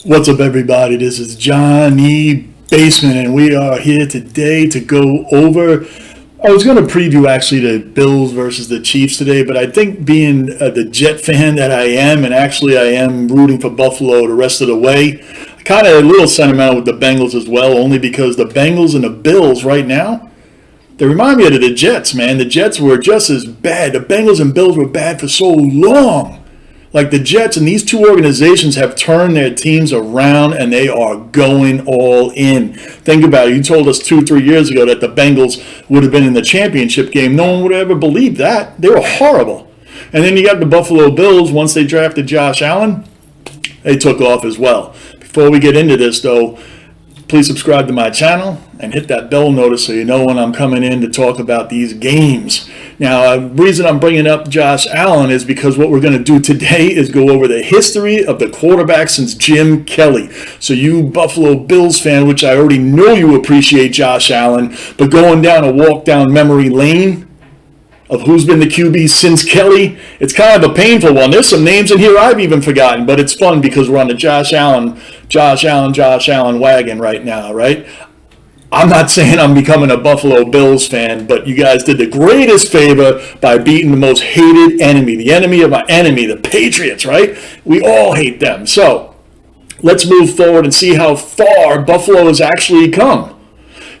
What's up, everybody? This is Johnny Basement, and we are here today to go over. I was going to preview actually the Bills versus the Chiefs today, but I think being the Jet fan that I am, and actually I am rooting for Buffalo the rest of the way, kind of a little sentimental with the Bengals as well, only because the Bengals and the Bills right now, they remind me of the Jets, man. The Jets were just as bad. The Bengals and Bills were bad for so long. Like the Jets and these two organizations have turned their teams around and they are going all in. Think about it. You told us 2-3 years ago that the Bengals would have been in the championship game. No one would have ever believed that. They were horrible. And then you got the Buffalo Bills. Once they drafted Josh Allen, they took off as well. Before we get into this, though, please subscribe to my channel and hit that bell notice so you know when I'm coming in to talk about these games. Now, the reason I'm bringing up Josh Allen is because what we're going to do today is go over the history of the quarterback since Jim Kelly. So you Buffalo Bills fan, which I already know you appreciate Josh Allen, but going down a walk down memory lane of who's been the QB since Kelly, it's kind of a painful one. There's some names in here I've even forgotten, but it's fun because we're on the Josh Allen wagon right now, right? I'm not saying I'm becoming a Buffalo Bills fan, but you guys did the greatest favor by beating the most hated enemy, the enemy of my enemy, the Patriots, right? We all hate them. So let's move forward and see how far Buffalo has actually come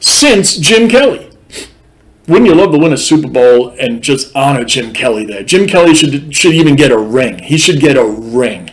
since Jim Kelly. Wouldn't you love to win a Super Bowl and just honor Jim Kelly there? Jim Kelly should even get a ring. He should get a ring.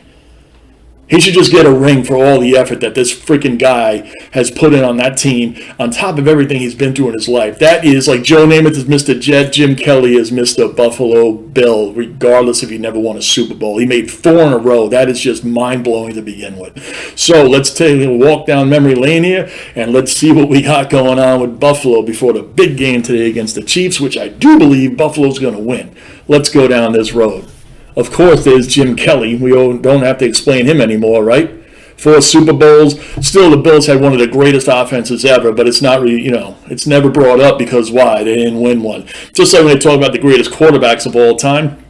He should just get a ring for all the effort that this freaking guy has put in on that team, on top of everything he's been through in his life. That is like Joe Namath is Mr. Jet, Jim Kelly is Mr. Buffalo Bill, regardless if he never won a Super Bowl. He made 4 in a row. That is just mind-blowing to begin with. So let's take a walk down memory lane here, and let's see what we got going on with Buffalo before the big game today against the Chiefs, which I do believe Buffalo's going to win. Let's go down this road. Of course, there's Jim Kelly. We don't have to explain him anymore, right? 4 Super Bowls. Still, the Bills had one of the greatest offenses ever, but it's not really, it's never brought up because why? They didn't win one. Just like when they talk about the greatest quarterbacks of all time,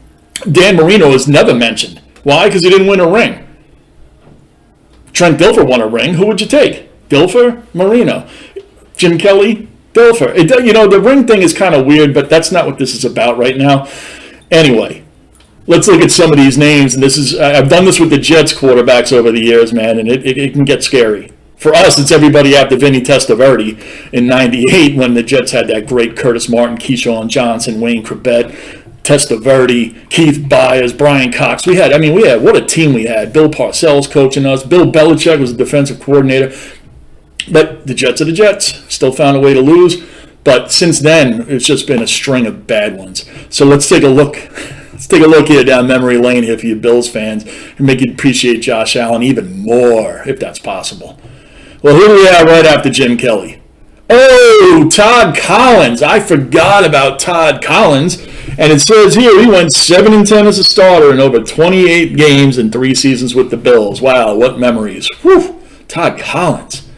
Dan Marino is never mentioned. Why? Because he didn't win a ring. Trent Dilfer won a ring. Who would you take? Dilfer? Marino. Jim Kelly? Dilfer. The ring thing is kind of weird, but that's not what this is about right now. Anyway. Let's look at some of these names, and I've done this with the Jets quarterbacks over the years, man, and it can get scary. For us, it's everybody after Vinny Testaverde in '98 when the Jets had that great Curtis Martin, Keyshawn Johnson, Wayne Corbett, Testaverde, Keith Byers, Brian Cox. We had what a team we had. Bill Parcells coaching us. Bill Belichick was the defensive coordinator. But the Jets are the Jets. Still found a way to lose. But since then, it's just been a string of bad ones. So let's take a look. Let's take a look here down memory lane here for you Bills fans and make you appreciate Josh Allen even more, if that's possible. Well, here we are right after Jim Kelly. Oh, Todd Collins. I forgot about Todd Collins. And it says here he went 7-10 as a starter in over 28 games and 3 seasons with the Bills. Wow, what memories. Whew, Todd Collins.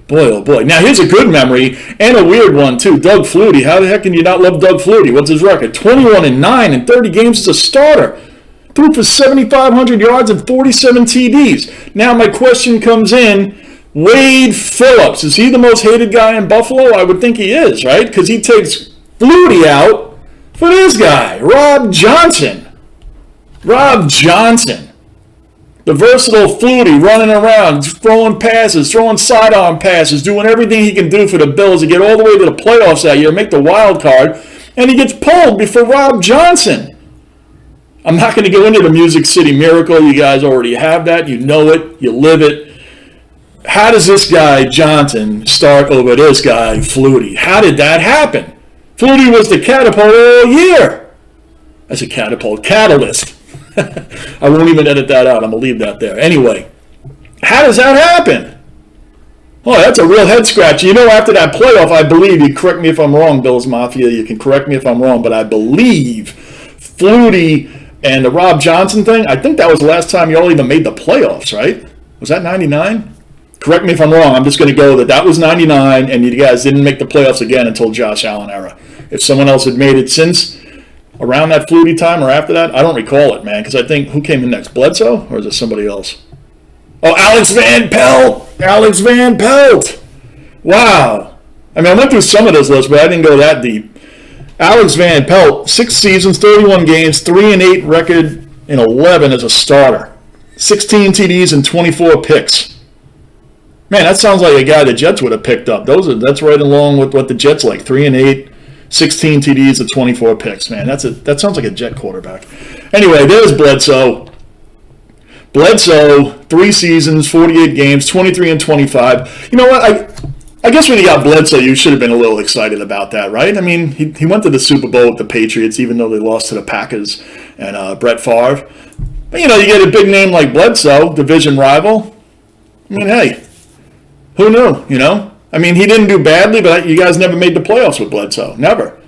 Boy, oh boy. Now, here's a good memory and a weird one, too. Doug Flutie. How the heck can you not love Doug Flutie? What's his record? 21-9 in 30 games as a starter. Threw for 7,500 yards and 47 TDs. Now, my question comes in. Wade Phillips. Is he the most hated guy in Buffalo? I would think he is, right? Because he takes Flutie out for this guy, Rob Johnson. Rob Johnson. The versatile Flutie running around, throwing passes, throwing sidearm passes, doing everything he can do for the Bills to get all the way to the playoffs that year, make the wild card, and he gets pulled before Rob Johnson. I'm not going to go into the Music City Miracle. You guys already have that. You know it. You live it. How does this guy, Johnson, start over this guy, Flutie? How did that happen? Flutie was the catapult all year. That's a catapult. Catalyst. I won't even edit that out. I'm going to leave that there. Anyway, how does that happen? Oh, that's a real head scratcher. After that playoff, I believe, you correct me if I'm wrong, Bills Mafia, you can correct me if I'm wrong, but I believe Flutie and the Rob Johnson thing, I think that was the last time you all even made the playoffs, right? Was that 99? Correct me if I'm wrong. I'm just going to go that was 99, and you guys didn't make the playoffs again until Josh Allen era. If someone else had made it since, around that Flutie time or after that, I don't recall it, man, because I think, who came in next? Bledsoe? Or is it somebody else? Oh, Alex Van Pelt. Alex Van Pelt. Wow. I mean, I went through some of this list, but I didn't go that deep. Alex Van Pelt, 6 seasons, 31 games, 3-8 record in 11 as a starter. 16 TDs and 24 picks. Man, that sounds like a guy the Jets would have picked up. That's right along with what the Jets like. 3-8, 16 TDs and 24 picks. Man, that sounds like a Jet quarterback. Anyway, there's Bledsoe. Bledsoe, 3 seasons, 48 games, 23 and 25. You know what? I guess when you got Bledsoe, you should have been a little excited about that, right? I mean, he went to the Super Bowl with the Patriots, even though they lost to the Packers and Brett Favre. But, you get a big name like Bledsoe, division rival. I mean, hey, who knew, I mean, he didn't do badly, but you guys never made the playoffs with Bledsoe. Never.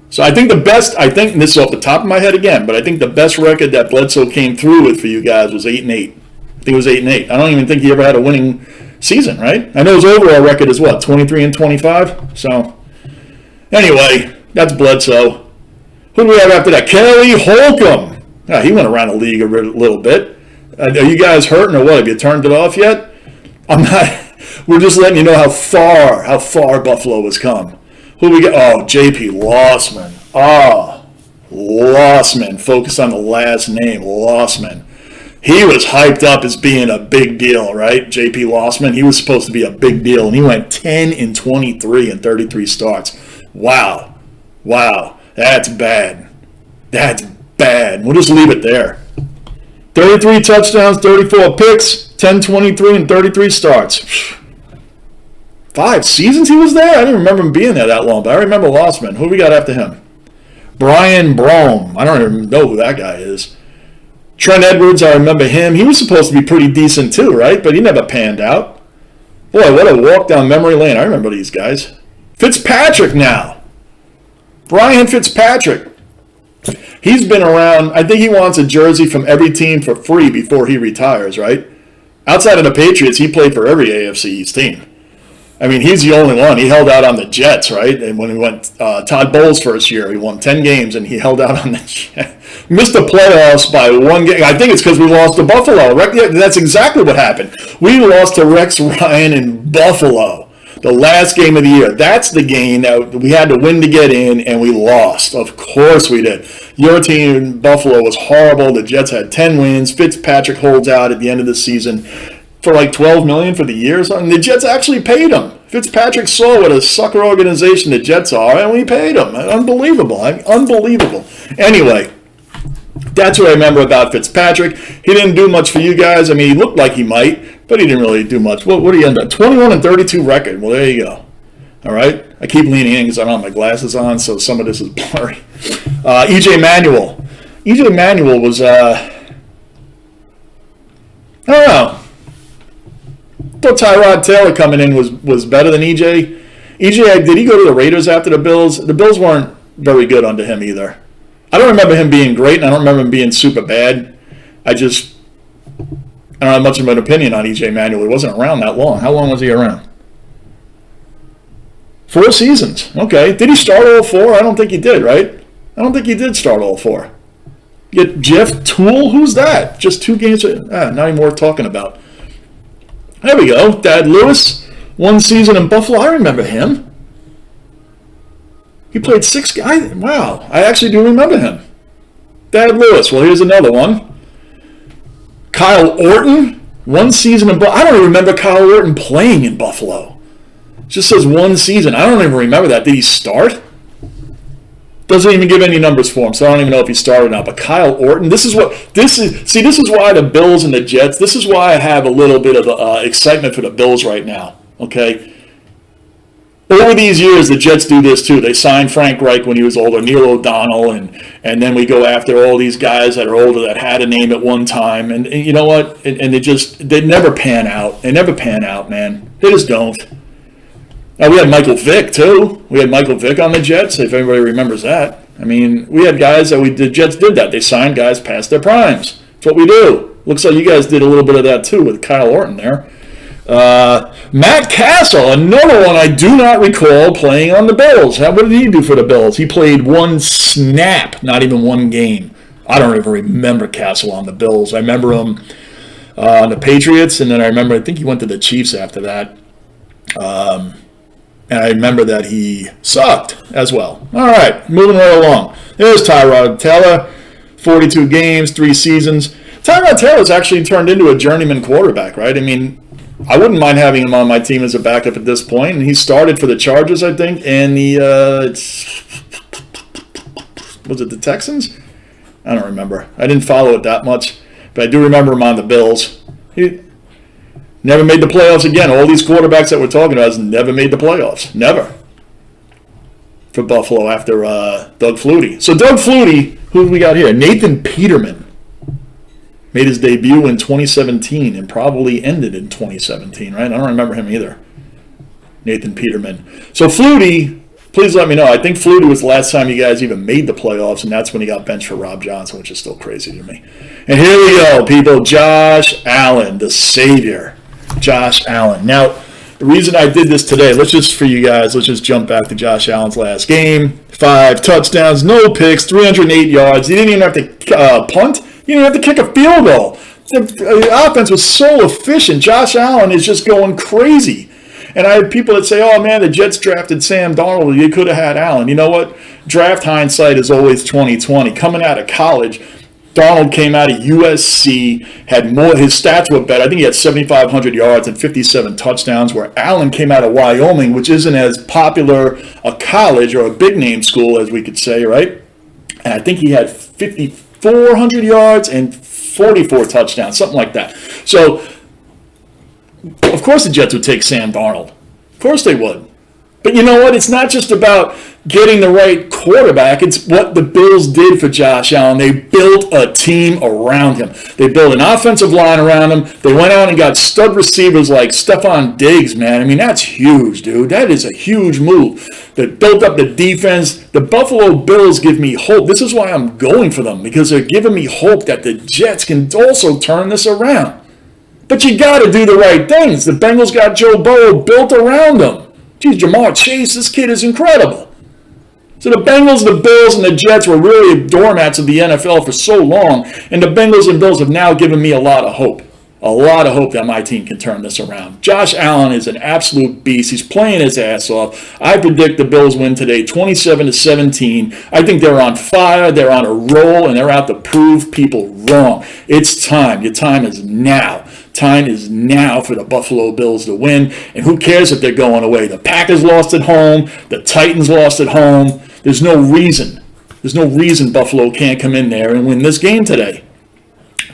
So I think and this is off the top of my head again, but I think the best record that Bledsoe came through with for you guys was 8-8. I think it was 8-8. I don't even think he ever had a winning season, right? I know his overall record is 23 and 25. So anyway, that's Bledsoe. Who do we have after that? Kelly Holcomb. He went around the league a little bit. Are you guys hurting or what? Have you turned it off yet? I'm not. We're just letting you know how far Buffalo has come. Who we got? Oh, J.P. Lostman. Lostman. Focus on the last name, Lostman. He was hyped up as being a big deal, right? J.P. Lostman. He was supposed to be a big deal, and he went 10 and 23 in 33 starts. Wow. That's bad. We'll just leave it there. 33 touchdowns, 34 picks, 10, 23, and 33 starts. 5 seasons he was there? I didn't remember him being there that long, but I remember Lostman. Who we got after him? Brian Brome. I don't even know who that guy is. Trent Edwards, I remember him. He was supposed to be pretty decent too, right? But he never panned out. Boy, what a walk down memory lane. I remember these guys. Fitzpatrick now. Brian Fitzpatrick. He's been around. I think he wants a jersey from every team for free before he retires, right? Outside of the Patriots, he played for every AFC East team. I mean, he's the only one. He held out on the Jets, right? And when he went Todd Bowles' first year, he won 10 games, and he held out on the Jets. Missed the playoffs by 1 game. I think it's because we lost to Buffalo. That's exactly what happened. We lost to Rex Ryan in Buffalo, the last game of the year. That's the game that we had to win to get in, and we lost. Of course we did. Your team in Buffalo was horrible. The Jets had 10 wins. Fitzpatrick holds out at the end of the season for like $12 million for the year or something. The Jets actually paid him. Fitzpatrick saw what a sucker organization the Jets are, and we paid him. Unbelievable. Unbelievable. Anyway, that's what I remember about Fitzpatrick. He didn't do much for you guys. I mean, he looked like he might, but he didn't really do much. What did he end up? 21 and 32 record. Well, there you go. All right. I keep leaning in because I don't have my glasses on, so some of this is blurry. E.J. Manuel. E.J. Manuel was, I don't know. I thought Tyrone Taylor coming in was better than EJ. EJ, did he go to the Raiders after the Bills? The Bills weren't very good under him either. I don't remember him being great, and I don't remember him being super bad. I don't have much of an opinion on EJ Manuel. He wasn't around that long. How long was he around? 4 seasons. Okay. Did he start all 4? I don't think he did, right? I don't think he did start all 4. Get Jeff Toole? Who's that? Just 2 games. Not even worth talking about. There we go. Dad Lewis, 1 season in Buffalo. I remember him. He played 6 guys. Wow. I actually do remember him. Dad Lewis. Well, here's another one. Kyle Orton, 1 season in Buffalo. I don't even remember Kyle Orton playing in Buffalo. It just says 1 season. I don't even remember that. Did he start? Doesn't even give any numbers for him, so I don't even know if he started or not. But Kyle Orton, this is why the Bills and the Jets, this is why I have a little bit of excitement for the Bills right now, okay? Over these years, the Jets do this too. They signed Frank Reich when he was older, Neil O'Donnell, and then we go after all these guys that are older that had a name at one time. And you know what? And they never pan out. They never pan out, man. They just don't. Now, we had Michael Vick, too. We had Michael Vick on the Jets, if anybody remembers that. I mean, we had guys the Jets did that. They signed guys past their primes. That's what we do. Looks like you guys did a little bit of that, too, with Kyle Orton there. Matt Castle, another one I do not recall playing on the Bills. What did he do for the Bills? He played 1 snap, not even 1 game. I don't even remember Castle on the Bills. I remember him on the Patriots, and then I remember I think he went to the Chiefs after that. And I remember that he sucked as well. All right, moving right along. There's Tyrone Taylor, 42 games, 3 seasons. Tyrone Taylor's actually turned into a journeyman quarterback, right? I mean, I wouldn't mind having him on my team as a backup at this point. And he started for the Chargers, I think, and was it the Texans? I don't remember. I didn't follow it that much, but I do remember him on the Bills. He never made the playoffs again. All these quarterbacks that we're talking about has never made the playoffs. Never. For Buffalo after Doug Flutie. So Doug Flutie, who do we got here? Nathan Peterman. Made his debut in 2017 and probably ended in 2017, right? I don't remember him either. Nathan Peterman. So Flutie, please let me know. I think Flutie was the last time you guys even made the playoffs, and that's when he got benched for Rob Johnson, which is still crazy to me. And here we go, people. Josh Allen, the savior. Josh Allen. Now, the reason I did this today, let's just jump back to Josh Allen's last game. 5 touchdowns, no picks, 308 yards. He didn't even have to punt. He didn't have to kick a field goal. The offense was so efficient. Josh Allen is just going crazy. And I have people that say, oh, man, the Jets drafted Sam Darnold. You could have had Allen. You know what? Draft hindsight is always 20/20. Coming out of college, Darnold came out of USC, had more. His stats were better. I think he had 7,500 yards and 57 touchdowns, where Allen came out of Wyoming, which isn't as popular a college or a big-name school, as we could say, right? And I think he had 400 yards and 44 touchdowns, something like that. So, of course the Jets would take Sam Darnold. Of course they would. But you know what? It's not just about getting the right quarterback. It's what the Bills did for Josh Allen. They built a team around him. They built an offensive line around him. They went out and got stud receivers like Stephon Diggs, man. I mean, that's huge, dude. That is a huge move. They built up the defense. The Buffalo Bills give me hope. This is why I'm going for them, because they're giving me hope that the Jets can also turn this around. But you got to do the right things. The Bengals got Joe Burrow built around them. Geez, Jamar Chase, this kid is incredible. So the Bengals, the Bills, and the Jets were really doormats of the NFL for so long, and the Bengals and Bills have now given me a lot of hope. A lot of hope that my team can turn this around. Josh Allen is an absolute beast. He's playing his ass off. I predict the Bills win today 27-17. I think they're on fire, they're on a roll, and they're out to prove people wrong. It's time. Your time is now. Time is now for the Buffalo Bills to win. And who cares if they're going away? The Packers lost at home. The Titans lost at home. There's no reason. There's no reason Buffalo can't come in there and win this game today.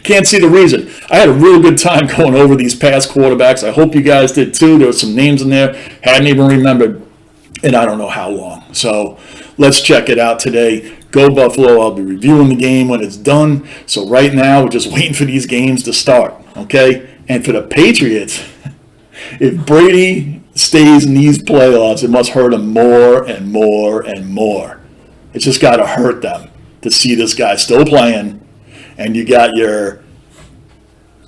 Can't see the reason. I had a real good time going over these past quarterbacks. I hope you guys did too. There were some names in there. Hadn't even remembered in I don't know how long. So let's check it out today. Go Buffalo. I'll be reviewing the game when it's done. So right now, we're just waiting for these games to start. Okay? And for the Patriots, if Brady stays in these playoffs, it must hurt him more and more and more. It's just got to hurt them to see this guy still playing, and you got your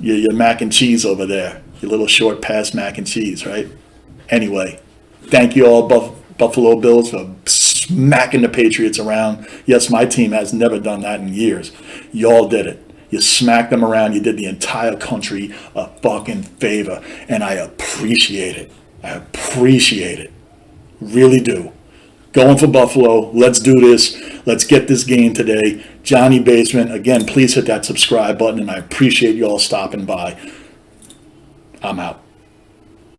mac and cheese over there, your little short pass mac and cheese, right? Anyway, thank you all, Buffalo Bills, for smacking the Patriots around. Yes, my team has never done that in years. Y'all did it. You smacked them around. You did the entire country a fucking favor. And I appreciate it. I appreciate it. Really do. Going for Buffalo. Let's do this. Let's get this game today. Johnny Basement. Again, please hit that subscribe button. And I appreciate you all stopping by. I'm out.